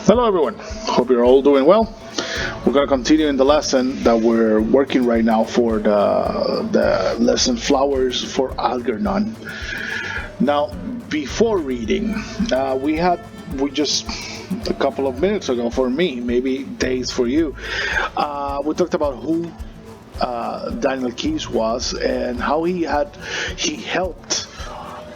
Hello everyone, hope you're all doing well. We're going to continue in the lesson that we're working right now for the lesson Flowers for Algernon. Now, before reading, we just a couple of minutes ago for me, maybe days for you, we talked about who Daniel Keyes was and how he helped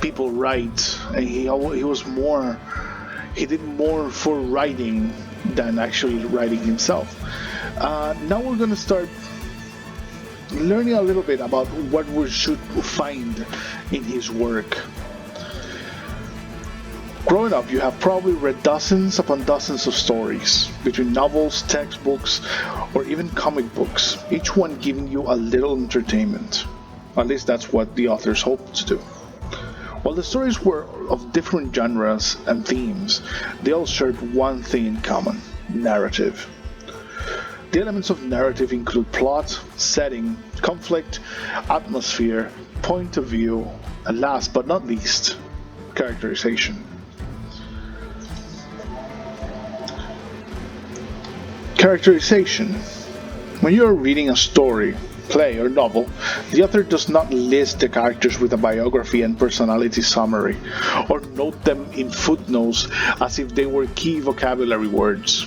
people write, and he did more for writing than actually writing himself. Now we're going to start learning a little bit about what we should find in his work. Growing up, you have probably read dozens upon dozens of stories, between novels, textbooks, or even comic books, each one giving you a little entertainment. At least that's what the authors hoped to do. While the stories were of different genres and themes, they all shared one thing in common: narrative. The elements of narrative include plot, setting, conflict, atmosphere, point of view, and last but not least, characterization. Characterization. When you are reading a story, play, or novel, the author does not list the characters with a biography and personality summary, or note them in footnotes as if they were key vocabulary words.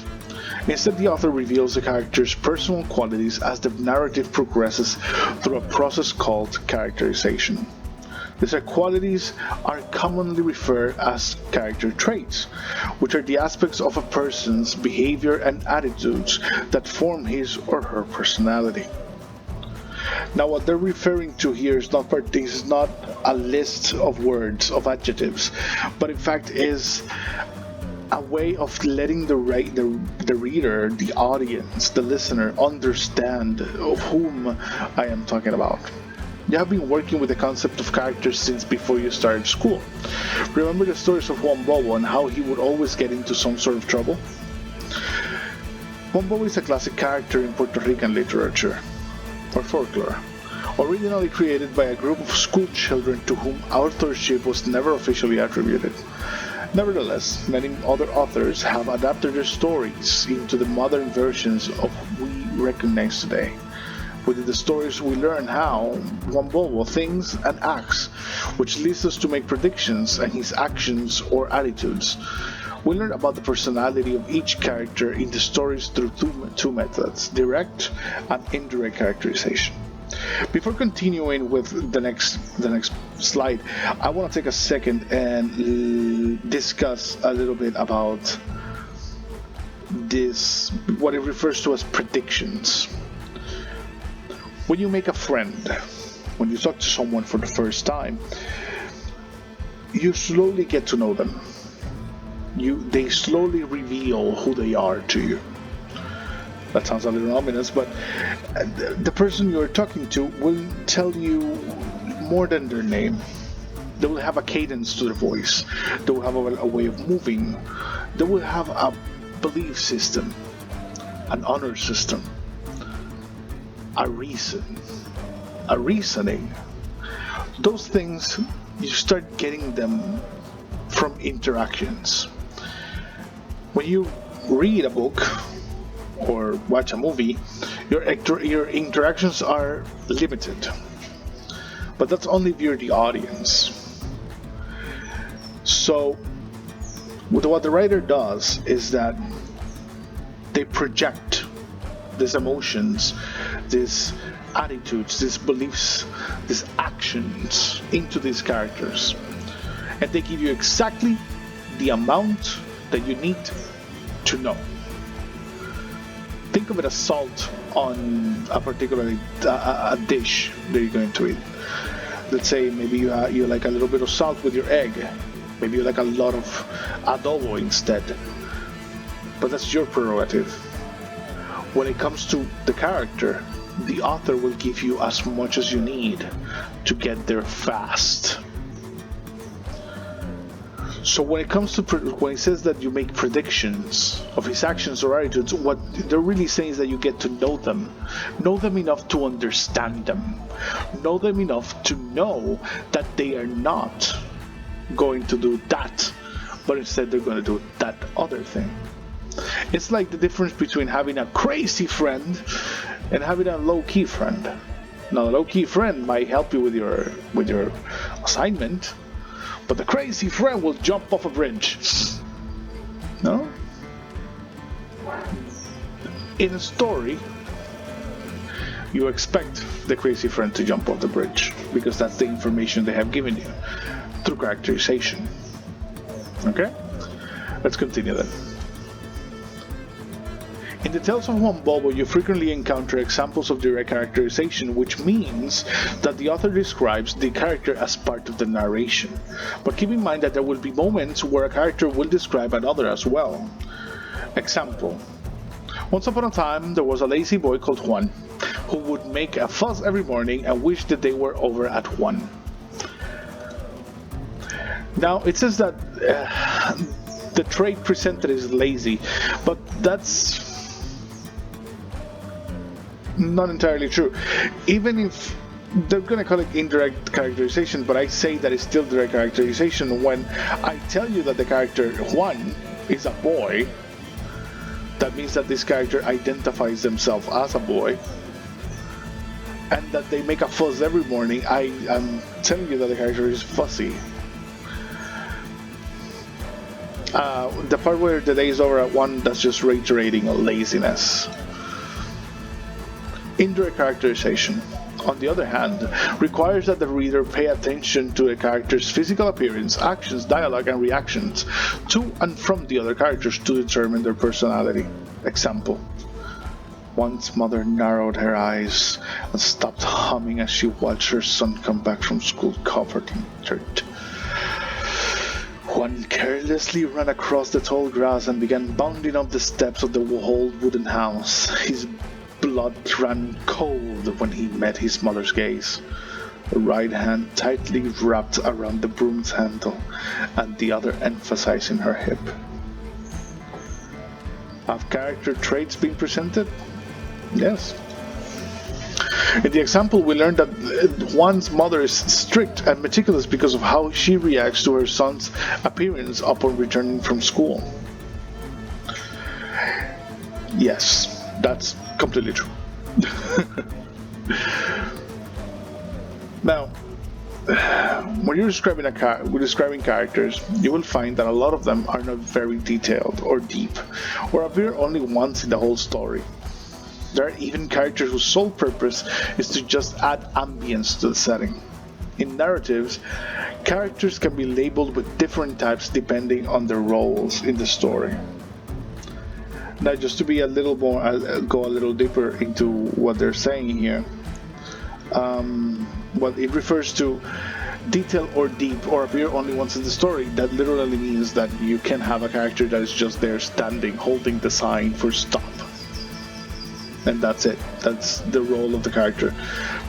Instead, the author reveals the character's personal qualities as the narrative progresses through a process called characterization. These qualities are commonly referred as character traits, which are the aspects of a person's behavior and attitudes that form his or her personality. Now, what they're referring to here is not a list of words, of adjectives, but in fact is a way of letting the reader, the audience, the listener understand of whom I am talking about. You have been working with the concept of characters since before you started school. Remember the stories of Juan Bobo and how he would always get into some sort of trouble? Juan Bobo is a classic character in Puerto Rican literature, or folklore, originally created by a group of school children to whom authorship was never officially attributed. Nevertheless, many other authors have adapted their stories into the modern versions of what we recognize today. Within the stories, we learn how Juan Bobo thinks and acts, which leads us to make predictions and his actions or attitudes. We learn about the personality of each character in the stories through two methods: direct and indirect characterization. Before continuing with the next slide, I want to take a second and discuss a little bit about this, what it refers to as predictions. When you make a friend, when you talk to someone for the first time, you slowly get to know them. They slowly reveal who they are to you. That sounds a little ominous, but the person you're talking to will tell you more than their name. They will have a cadence to their voice. They will have a way of moving. They will have a belief system, an honor system, a reasoning. Those things, you start getting them from interactions. When you read a book or watch a movie, your interactions are limited. But that's only if you're the audience. So, what the writer does is that they project these emotions, these attitudes, these beliefs, these actions into these characters. And they give you exactly the amount that you need to know. Think of it as salt on a particular a dish that you're going to eat. Let's say maybe you like a little bit of salt with your egg. Maybe you like a lot of adobo instead. But that's your prerogative. When it comes to the character, the author will give you as much as you need to get there fast. So when it comes to when he says that you make predictions of his actions or attitudes, what they're really saying is that you get to know them enough to understand them, know them enough to know that they are not going to do that, but instead they're going to do that other thing. It's like the difference between having a crazy friend and having a low-key friend. Now, a low-key friend might help you with your assignment, but the crazy friend will jump off a bridge. No? In a story, you expect the crazy friend to jump off the bridge because that's the information they have given you through characterization. Okay? Let's continue then. In the Tales of Juan Bobo, you frequently encounter examples of direct characterization, which means that the author describes the character as part of the narration. But keep in mind that there will be moments where a character will describe another as well. Example. Once upon a time, there was a lazy boy called Juan, who would make a fuss every morning and wish the day were over at 1. Now, it says that the trait presented is lazy, but that's not entirely true. Even if they're gonna call it indirect characterization, but I say that it's still direct characterization when I tell you that the character Juan is a boy. That means that this character identifies themselves as a boy, and that they make a fuss every morning. I am telling you that the character is fussy. The part where the day is over at 1, that's just reiterating laziness. Indirect characterization, on the other hand, requires that the reader pay attention to a character's physical appearance, actions, dialogue, and reactions to and from the other characters to determine their personality. Example. Juan's mother narrowed her eyes and stopped humming as she watched her son come back from school covered in dirt. Juan carelessly ran across the tall grass and began bounding up the steps of the old wooden house. His blood ran cold when he met his mother's gaze. The right hand tightly wrapped around the broom's handle, and the other emphasizing her hip. Have character traits been presented? Yes. In the example, we learned that Juan's mother is strict and meticulous because of how she reacts to her son's appearance upon returning from school. Yes, that's completely true. Now, when you're describing characters, you will find that a lot of them are not very detailed or deep, or appear only once in the whole story. There are even characters whose sole purpose is to just add ambience to the setting. In narratives, characters can be labeled with different types depending on their roles in the story. Now, just to be a little more, go a little deeper into what they're saying here. Well, it refers to detail or deep or appear only once in the story. That literally means that you can have a character that is just there standing, holding the sign for stop. And that's it. That's the role of the character.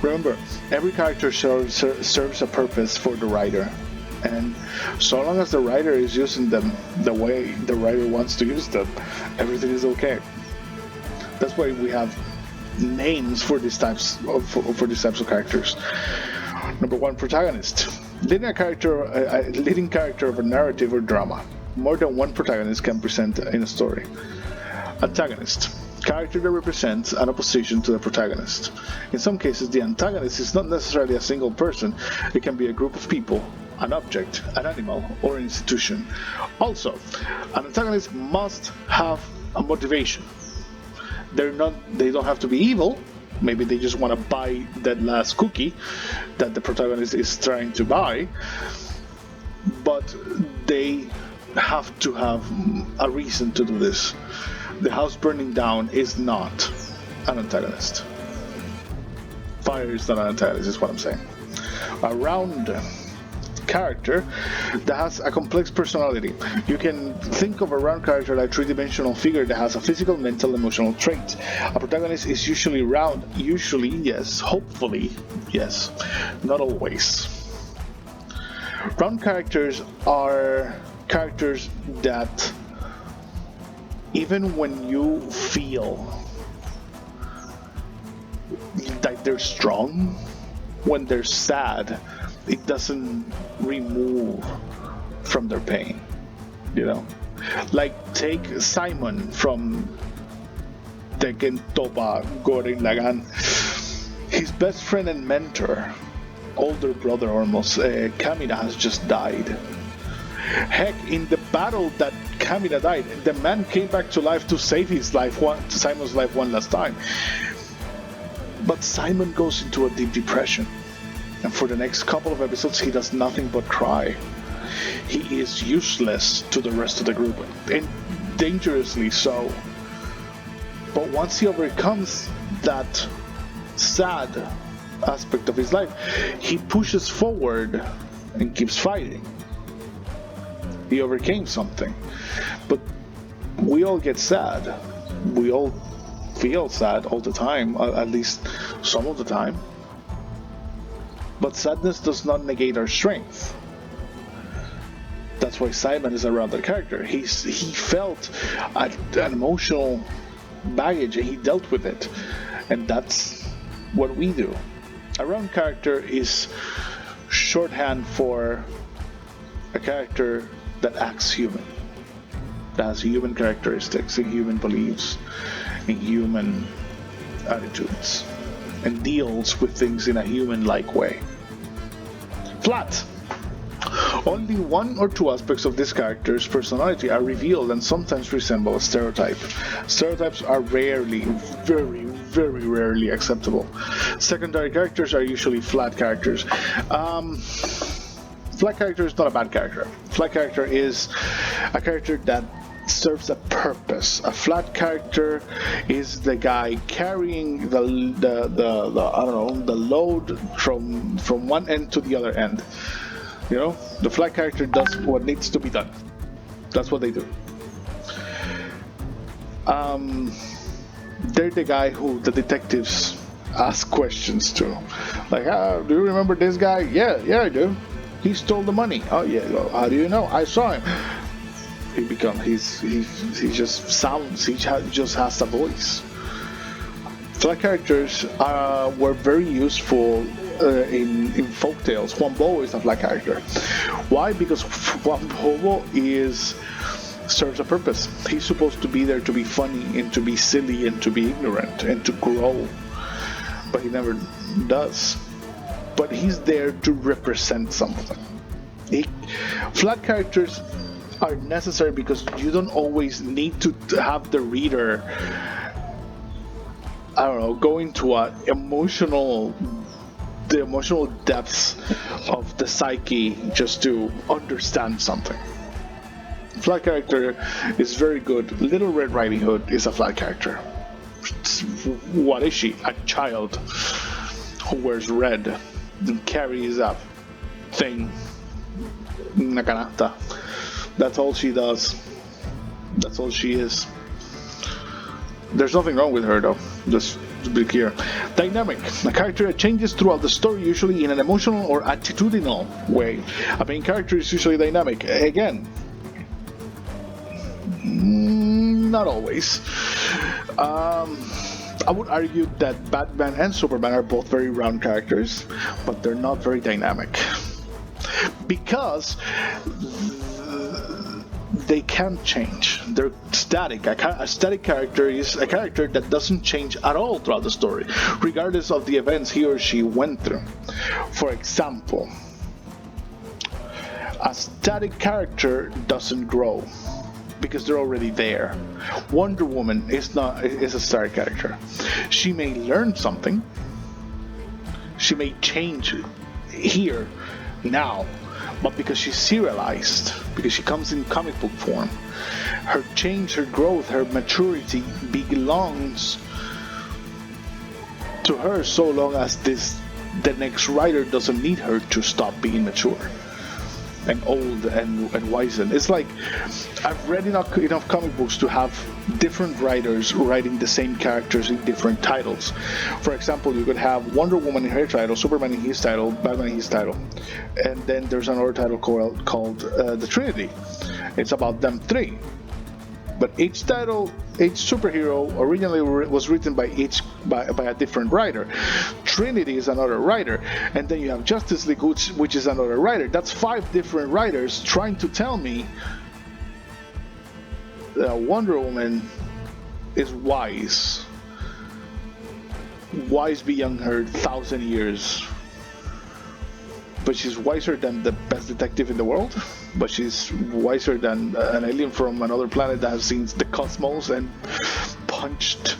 Remember, every character serves a purpose for the writer. And so long as the writer is using them the way the writer wants to use them, everything is okay. That's why we have names for these types of characters. Number 1, protagonist. Leading character of a narrative or drama. More than one protagonist can present in a story. Antagonist. Character that represents an opposition to the protagonist. In some cases, the antagonist is not necessarily a single person. It can be a group of people, an object, an animal, or an institution. Also, an antagonist must have a motivation. They don't have to be evil. Maybe they just want to buy that last cookie that the protagonist is trying to buy, but they have to have a reason to do this. The house burning down is not an antagonist. Fire is not an antagonist, is what I'm saying. A round character that has a complex personality. You can think of a round character like a three-dimensional figure that has a physical, mental, emotional trait. A protagonist is usually round. Usually, yes. Hopefully, yes. Not always. Round characters are characters that even when you feel like they're strong, when they're sad, it doesn't remove from their pain, you know? Like, take Simon from Tekken Topa Gurren Lagann. His best friend and mentor, older brother almost, Kamina, has just died. Heck, in the battle that Kamina died, the man came back to life to save Simon's life one last time. But Simon goes into a deep depression, and for the next couple of episodes he does nothing but cry. He is useless to the rest of the group, and dangerously so. But once he overcomes that sad aspect of his life, he pushes forward and keeps fighting. He overcame something. But we all get sad. We all feel sad all the time, at least some of the time. But sadness does not negate our strength. That's why Simon is a rounded character. He felt an emotional baggage and he dealt with it. And that's what we do. A round character is shorthand for a character that acts human, that has human characteristics and human beliefs and human attitudes, and deals with things in a human-like way. Flat. Only one or two aspects of this character's personality are revealed and sometimes resemble a stereotype. Stereotypes are rarely, very, very rarely acceptable. Secondary characters are usually flat characters. Flat character is not a bad character. Flat character is a character that serves a purpose. A flat character is the guy carrying the load from one end to the other end. You know, the flat character does what needs to be done. That's what they do. They're the guy who the detectives ask questions to. Like, do you remember this guy? Yeah, I do. He stole the money. Oh yeah. Well, how do you know? I saw him. He just sounds. He just has a voice. Flat characters were very useful in folktales. Juan Bobo is a flat character. Why? Because Juan Bobo serves a purpose. He's supposed to be there to be funny and to be silly and to be ignorant and to grow, but he never does. But he's there to represent something. Flat characters are necessary because you don't always need to have the reader, go into the emotional depths of the psyche just to understand something. Flat character is very good. Little Red Riding Hood is a flat character. What is she? A child who wears red and carries a thing, una canasta. That's all she does. That's all she is. There's nothing wrong with her though, just to be clear. Dynamic. A character that changes throughout the story, usually in an emotional or attitudinal way. A main character is usually dynamic. Again, not always. I would argue that Batman and Superman are both very round characters, but they're not very dynamic. Because they can't change. They're static. A static character is a character that doesn't change at all throughout the story, regardless of the events he or she went through. For example, a static character doesn't grow because they're already there. Wonder Woman is a static character. She may learn something. She may change here, now. But because she's serialized, because she comes in comic book form, her change, her growth, her maturity belongs to her so long as the next writer doesn't need her to stop being mature and old and wizened. It's like I've read enough comic books to have different writers writing the same characters in different titles. For example, you could have Wonder Woman in her title, Superman in his title, Batman in his title, and then there's another title called The Trinity. It's about them three. But each superhero originally was written by a different writer. Trinity is another writer, and then you have Justice League, which is another writer. That's 5 different writers trying to tell me Wonder Woman is wise beyond her 1,000 years. But she's wiser than the best detective in the world. But she's wiser than an alien from another planet that has seen the cosmos and punched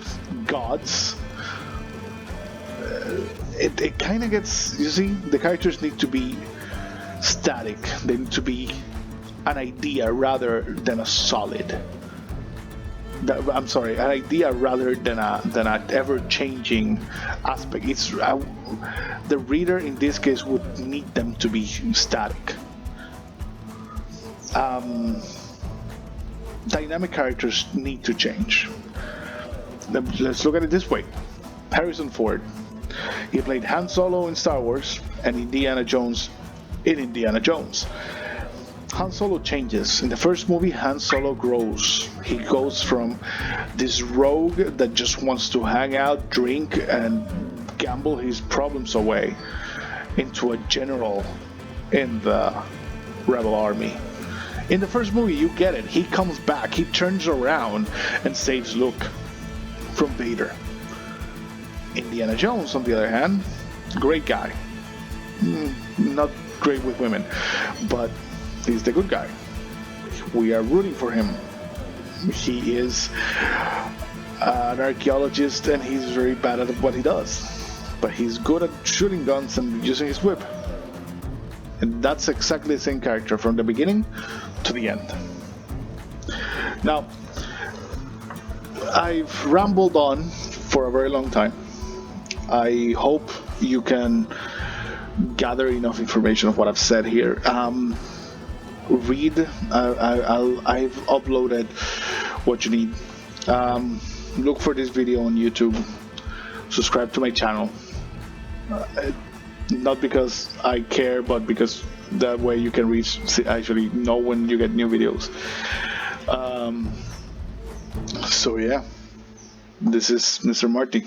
gods. It kind of gets, you see, the characters need to be static. They need to be an idea rather than a solid. I'm sorry, an idea rather than an ever-changing aspect. It's the reader in this case would need them to be static. Dynamic characters need to change. Let's look at it this way. Harrison Ford, he played Han Solo in Star Wars and Indiana Jones in Indiana Jones. Han Solo changes. In the first movie, Han Solo grows. He goes from this rogue that just wants to hang out, drink, and gamble his problems away into a general in the Rebel Army. In the first movie, you get it. He comes back. He turns around and saves Luke from Vader. Indiana Jones, on the other hand, great guy. Not great with women, but he's the good guy. We are rooting for him. He is an archaeologist and he's very bad at what he does. But he's good at shooting guns and using his whip. And that's exactly the same character from the beginning to the end. Now, I've rambled on for a very long time. I hope you can gather enough information of what I've said here. Read. I've uploaded what you need. Look for this video on YouTube. Subscribe to my channel. Not because I care, but because that way you can actually know when you get new videos. So yeah, this is Mr. Marty.